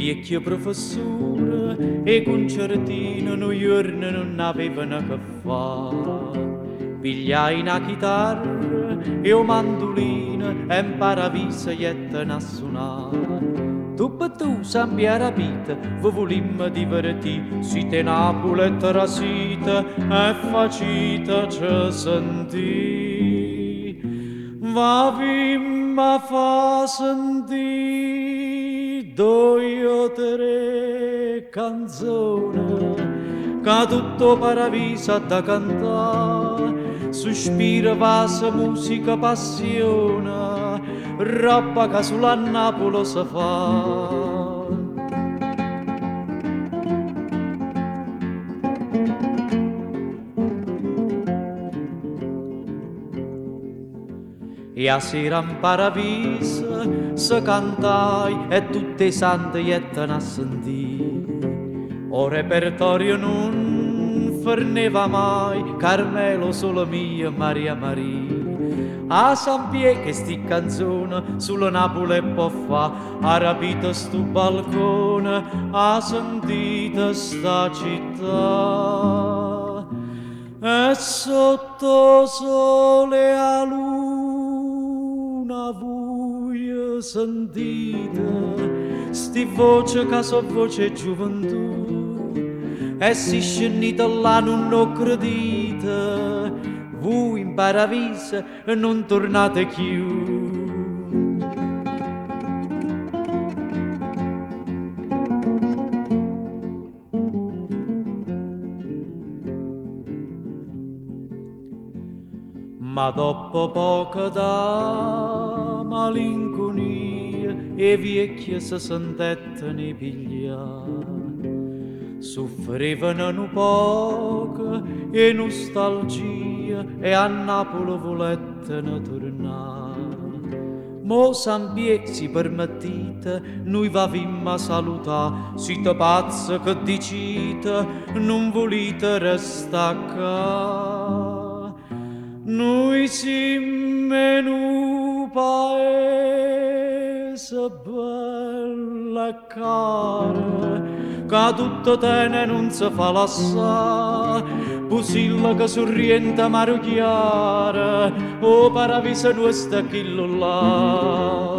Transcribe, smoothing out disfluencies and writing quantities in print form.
vecchio professore e concertino un giorno non avevano che fare. Pigliai una chitarra e un mandolino e in paradiso jettano a suonare. Tu sappia rapita, vi volimmo divertire, siete Napoli e trasita e facita ci sentì. Va vimma fa sentì due o tre canzoni, che tutto paradiso da cantare. Sospira, vasa, musica, passione, roba che sulla Napoli si fa. E a sera in paradiso se cantai e tutte i santi jettano a sentire. O repertorio non forneva mai Carmelo solo mio Maria Maria. A San Pie che sti canzone sulla Napoli può fa, ha rapito stu balcone, ha sentito sta città. E sotto sole a luna voi sentite sti voce che so voce gioventù e si scendite là non credite voi in paradiso non tornate più. Ma dopo poco da malinconia e vecchie si sentettene pigliare, soffrivano un poco e nostalgia e a Napoli volettero tornare. Mo San Pie si permettite, noi vavimmo a salutare, siete pazzi che dicite, non volete restare qua. Noi siamo in un paese bello e caro, che tutto tene non si fa lassare, Pusilla che sorriente maro chiara, o paradiso nostro chillo là.